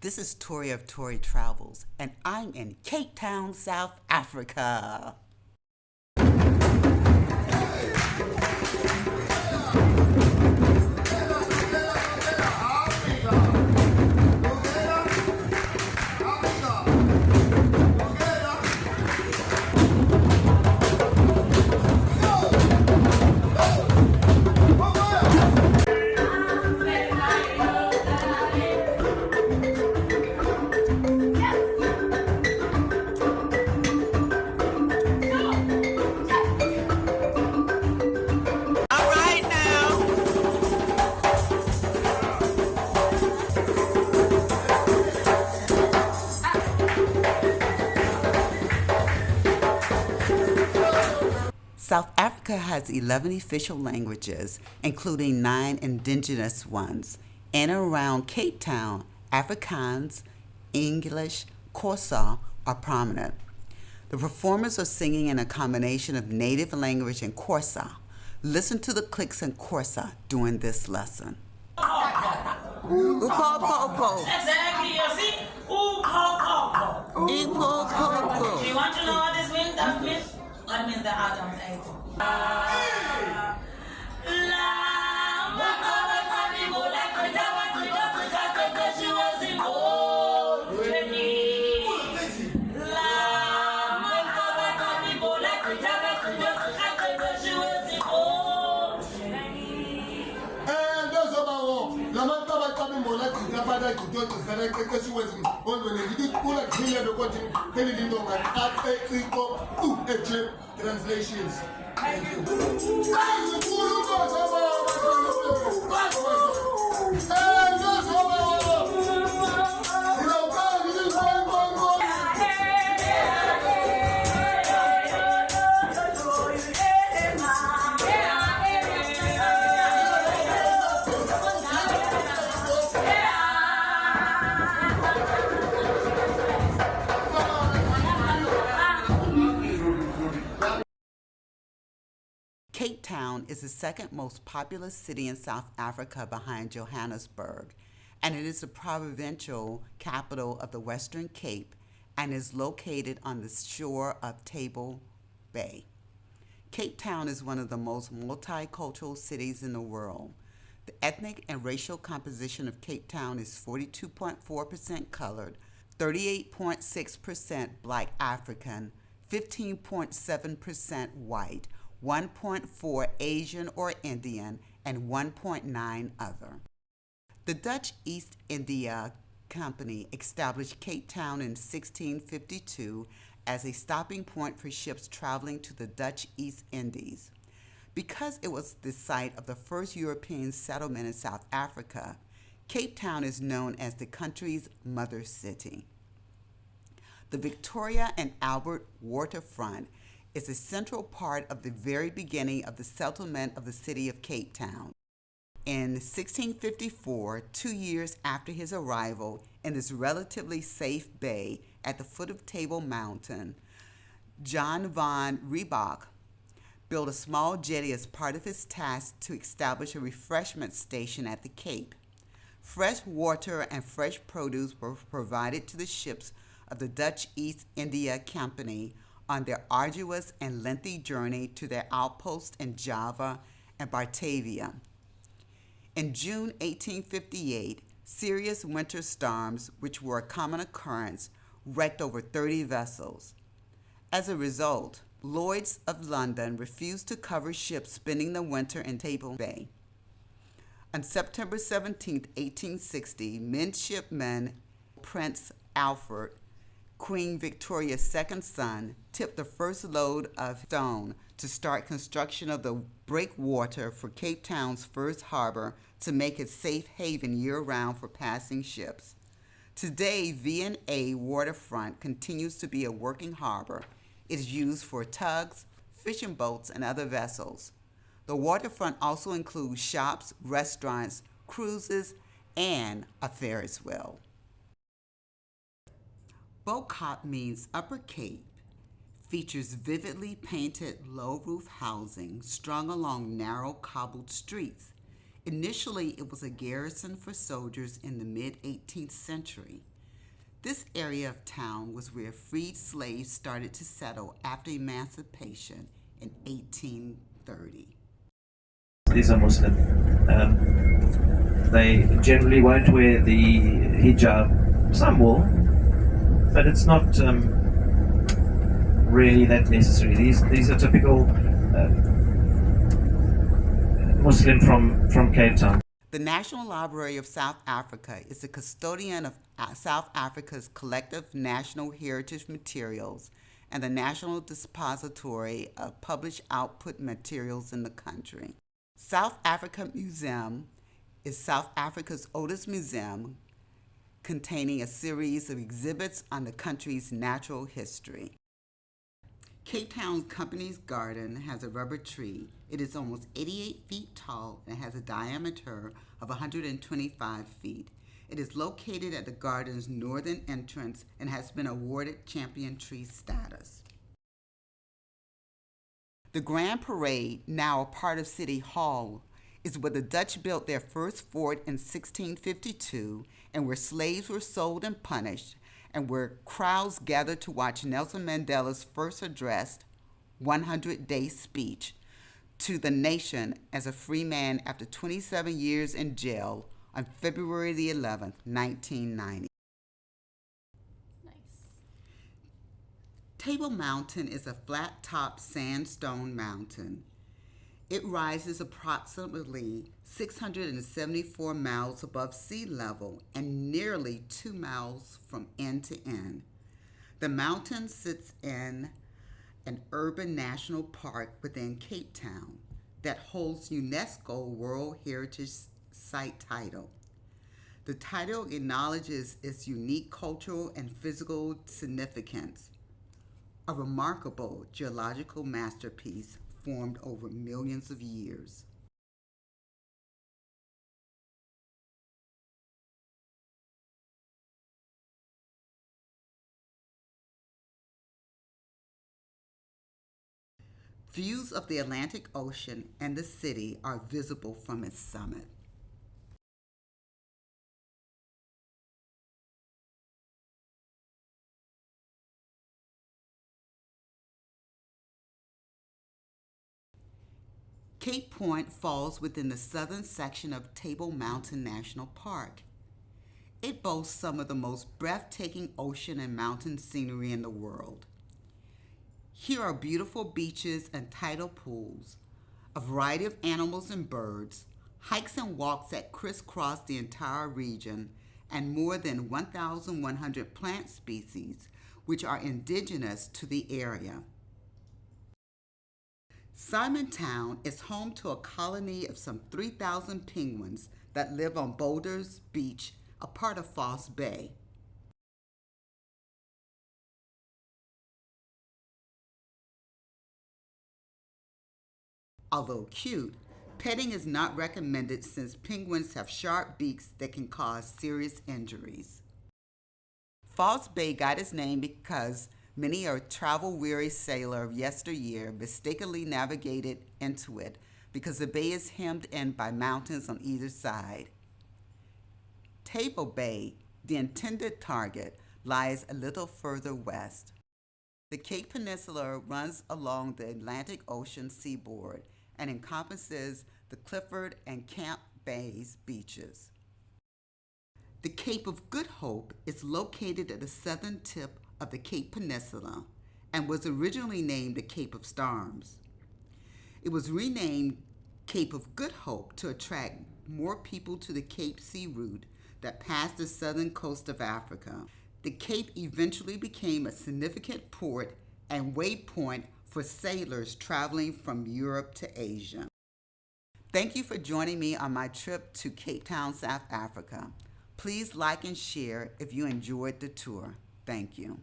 This is Tory of Tory Travels, and I'm in Cape Town, South Africa. All right now. South Africa has 11 official languages, including 9 indigenous ones. In and around Cape Town, Afrikaans, English, Xhosa are prominent. The performers are singing in a combination of native language and Xhosa. Listen to the clicks in Xhosa during this lesson. Upopoko. Exactly, you see? Ukokoko. Ipopoko. Do you want to know what this means? That means? What means the Adam's apple? Translations. Cape Town is the second most populous city in South Africa behind Johannesburg, and it is the provincial capital of the Western Cape and is located on the shore of Table Bay. Cape Town is one of the most multicultural cities in the world. The ethnic and racial composition of Cape Town is 42.4% colored, 38.6% Black African, 15.7% white, 1.4 Asian or Indian, and 1.9 other. The Dutch East India Company established Cape Town in 1652 as a stopping point for ships traveling to the Dutch East Indies. Because it was the site of the first European settlement in South Africa, Cape Town is known as the country's mother city. The Victoria and Albert waterfront is a central part of the very beginning of the settlement of the city of Cape Town. In 1654, 2 years after his arrival in this relatively safe bay at the foot of Table Mountain, John von Riebeck built a small jetty as part of his task to establish a refreshment station at the Cape. Fresh water and fresh produce were provided to the ships of the Dutch East India Company on their arduous and lengthy journey to their outposts in Java and Batavia. In June 1858, serious winter storms, which were a common occurrence, wrecked over 30 vessels. As a result, Lloyd's of London refused to cover ships spending the winter in Table Bay. On September 17, 1860, midshipman Prince Alfred, Queen Victoria's second son, tipped the first load of stone to start construction of the breakwater for Cape Town's first harbor to make it safe haven year-round for passing ships. Today, V&A Waterfront continues to be a working harbor. It is used for tugs, fishing boats, and other vessels. The waterfront also includes shops, restaurants, cruises, and a Ferris wheel. Bo-Kaap means Upper Cape, features vividly painted low-roof housing strung along narrow cobbled streets. Initially, it was a garrison for soldiers in the mid-18th century. This area of town was where freed slaves started to settle after emancipation in 1830. These are Muslim. They generally won't wear the hijab. Some will, but it's not really that necessary. These are typical Muslim from Cape Town. The National Library of South Africa is the custodian of South Africa's collective national heritage materials and the National Depository of published output materials in the country. South Africa Museum is South Africa's oldest museum, containing a series of exhibits on the country's natural history. Cape Town's Company's Garden has a rubber tree. It is almost 88 feet tall and has a diameter of 125 feet. It is located at the garden's northern entrance and has been awarded champion tree status. The Grand Parade, now a part of City Hall, is where the Dutch built their first fort in 1652 and where slaves were sold and punished, and where crowds gathered to watch Nelson Mandela's first addressed 100-day speech to the nation as a free man after 27 years in jail on February the 11th, 1990. Nice. Table Mountain is a flat-top sandstone mountain. It rises approximately 674 miles above sea level and nearly 2 miles from end to end. The mountain sits in an urban national park within Cape Town that holds UNESCO World Heritage Site title. The title acknowledges its unique cultural and physical significance, a remarkable geological masterpiece formed over millions of years. Views of the Atlantic Ocean and the city are visible from its summit. Cape Point falls within the southern section of Table Mountain National Park. It boasts some of the most breathtaking ocean and mountain scenery in the world. Here are beautiful beaches and tidal pools, a variety of animals and birds, hikes and walks that crisscross the entire region, and more than 1,100 plant species which are indigenous to the area. Simontown is home to a colony of some 3,000 penguins that live on Boulders Beach, a part of False Bay. Although cute, petting is not recommended since penguins have sharp beaks that can cause serious injuries. False Bay got its name because many a travel-weary sailor of yesteryear mistakenly navigated into it because the bay is hemmed in by mountains on either side. Table Bay, the intended target, lies a little further west. The Cape Peninsula runs along the Atlantic Ocean seaboard and encompasses the Clifford and Camp Bays beaches. The Cape of Good Hope is located at the southern tip of the Cape Peninsula and was originally named the Cape of Storms. It was renamed Cape of Good Hope to attract more people to the Cape Sea route that passed the southern coast of Africa. The Cape eventually became a significant port and waypoint for sailors traveling from Europe to Asia. Thank you for joining me on my trip to Cape Town, South Africa. Please like and share if you enjoyed the tour. Thank you.